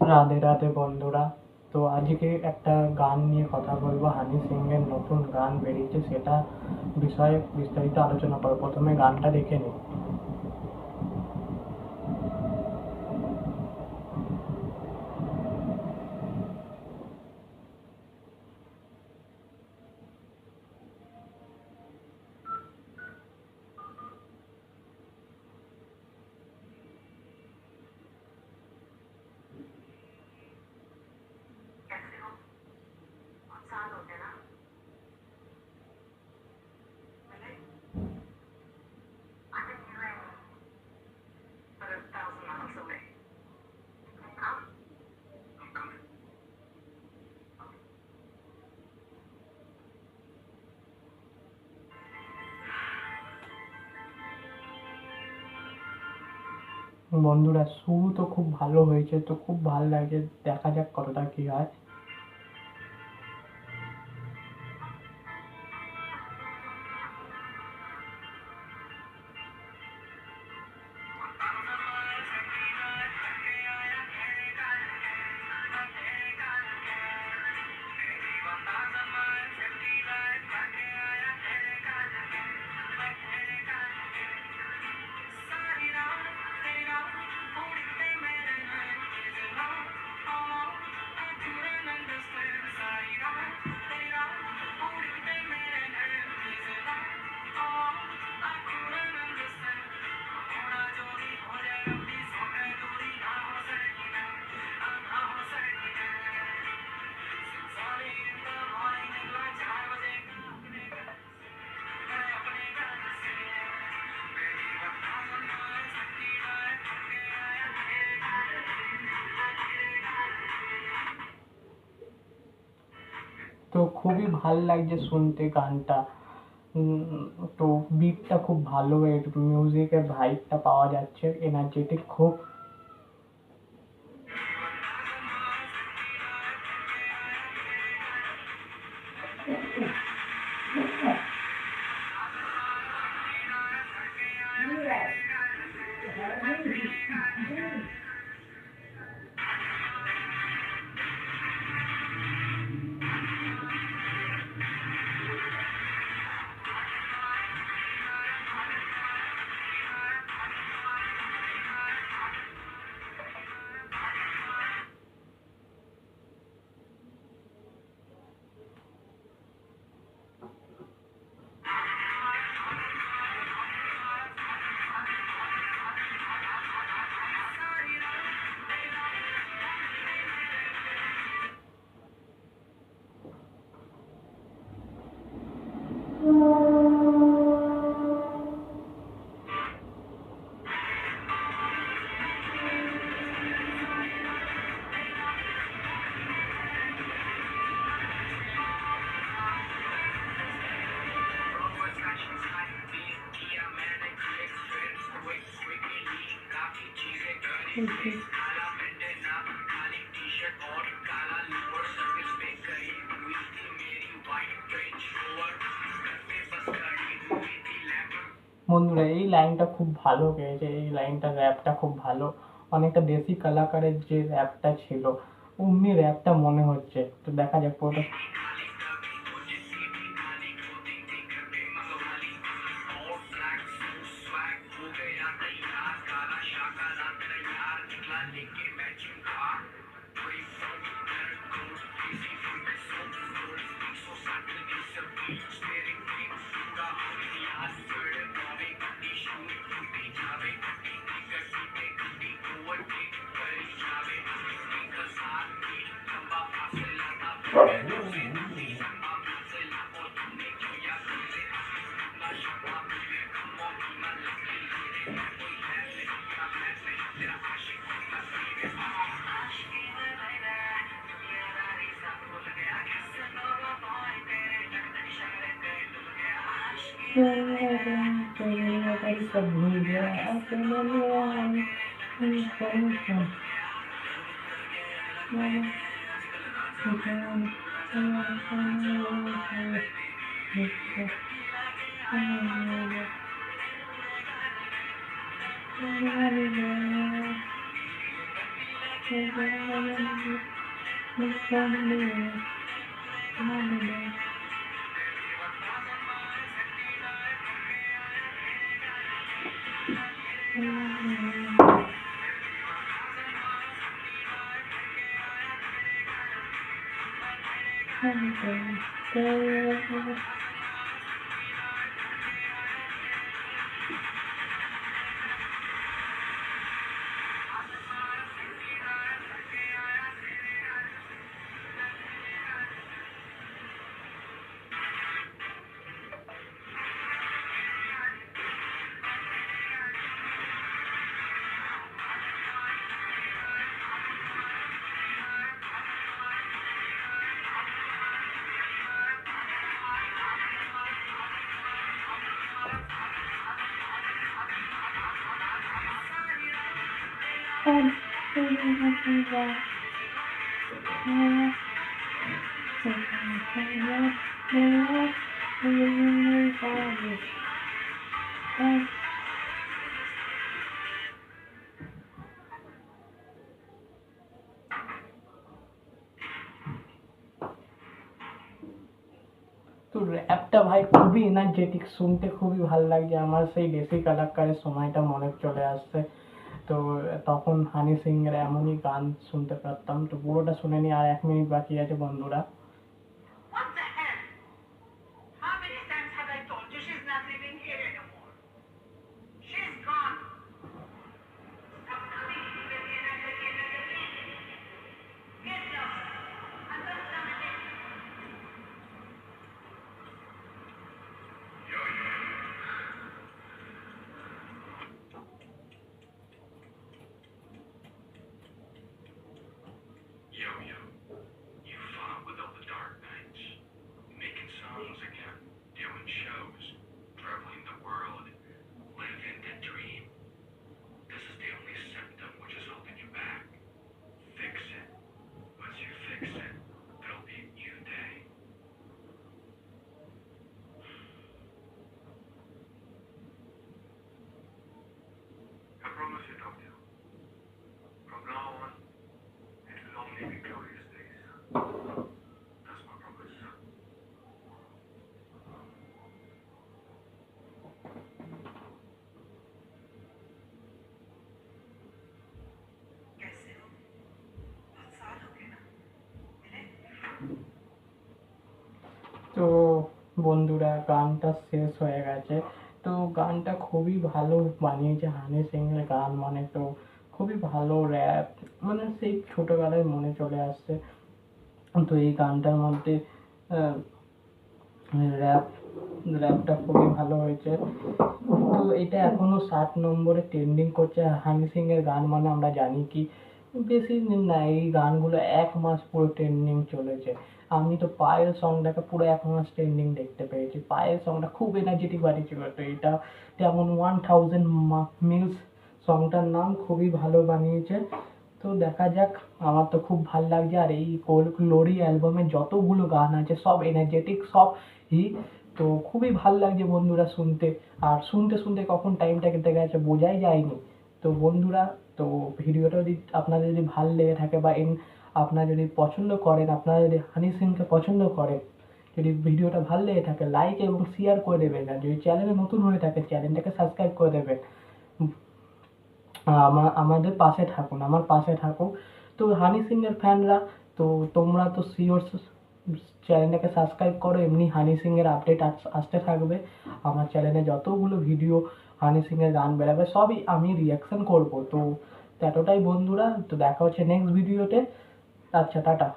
রাধে রাধে বন্ধুরা। তো আজকে একটা গান নিয়ে কথা বলবো। হানি সিং এর নতুন গান বেরিয়েছে, সেটা বিষয়ে বিস্তারিত আলোচনা করবো। প্রথমে গানটা দেখে নিই। বন্ধুরা, সুর তো খুব ভালো হয়েছে, তো খুব ভালো লাগছে। দেখা যাক কতটা কি হয়। তো খুবই ভাল লাগছে শুনতে গানটা। তো বিটটা খুব ভালো, এর মিউজিকের ভাইবটা পাওয়া যাচ্ছে, এনার্জেটিক খুব। বন্ধুরা, এই লাইনটা খুব ভালো গেয়েছে, এই লাইনটা র্যাপটা খুব ভালো। অনেকটা দেশি কলাকারের যে র্যাপটা ছিল, অমনি র্যাপটা মনে হচ্ছে। তো দেখা যাক পুরোটা। सब भूल गया अपने তো র্যাপটা ভাই খুবই এনার্জেটিক, শুনতে খুবই ভালো লাগছে। আমার সেই দেশি কালাক্কারের সময়টা মনে চলে আসছে। তো তখন হানি সিং এর এমনই গান শুনতে পারতাম। তো পুরোটা শুনে নি, আর 1 মিনিট বাকি আছে বন্ধুরা। What the hell? How many times have I told you she's not living here anymore? She's gone. Stop coming again and again and again. Get lost and don't come again. Yo-Yo, you fought with all the dark knights, making songs again, doing shows, traveling the world, living the dream. This is the only symptom which is holding you back. Fix it. Once you fix it, there'll be a new day. I promise you, Doctor. From now on, it will only be glorious days. That's my promise. कैसे हो? बहुत साल हो गए ना मिले? তো বন্ধুরা, গানটা শেষ হয়ে গেছে। তো গানটা খুবই ভালো বানিয়েছে হানি সিং এর গান, মানে তো খুবই ভালো র্যাপ, মানে সেই ছোটবেলায় মনে চলে আসছে। তো এই গানটার মধ্যে র্যাপ র্যাপটা খুবই ভালো হয়েছে। তো এটা এখনো 7 নম্বরে ট্রেন্ডিং করছে। হানি সিং এর গান মানে আমরা জানি কি বেশি দিন না, এই গানগুলো 1 মাস পুরো ট্রেন্ডিং চলেছে। আমি তো পায়েল সংটাকে পুরো 1 মাস ট্রেন্ডিং দেখতে পেয়েছি। পায়েল সংটা খুব এনার্জেটিক বানিয়েছিল। তো এটা তেমন 1000 মিলস সংটার নাম, খুবই ভালো বানিয়েছে। তো দেখা যাক, আমার তো খুব ভাল লাগছে। আর এই গ্লোরি অ্যালবামে যতগুলো গান আছে সব এনার্জেটিক, সব হিট। তো খুবই ভাল লাগছে বন্ধুরা শুনতে। আর শুনতে শুনতে কখন টাইমটা কেটে গেছে বোঝাই যায়নি। তো বন্ধুরা, তো ভিডিওটা যদি আপনাদের যদি ভাল লেগে থাকে বা আপনারা যদি পছন্দ করেন, আপনারা যদি হানি সিংকে পছন্দ করেন, যদি ভিডিওটা ভাল লেগে থাকে লাইক এবং শেয়ার করে দেবেন। আর যদি চ্যানেলে নতুন হয়ে থাকে চ্যানেলটাকে সাবস্ক্রাইব করে দেবেন। আমাদের পাশে থাকুন, আমার পাশে থাকুন। তো হানি সিং এর ফ্যানরা, তো তোমরা তো শিওর চ্যানেলটাকে সাবস্ক্রাইব করো। এমনি হানি সিং এর আপডেট আসতে থাকবে। আমার চ্যানেলে যতগুলো ভিডিও হানি সিং এর গান বেরোবে সবই আমি রিয়াকশন করব। তো এতটাই বন্ধুরা, তো দেখা হচ্ছে নেক্সট ভিডিওতে। আচ্ছা, টাটা।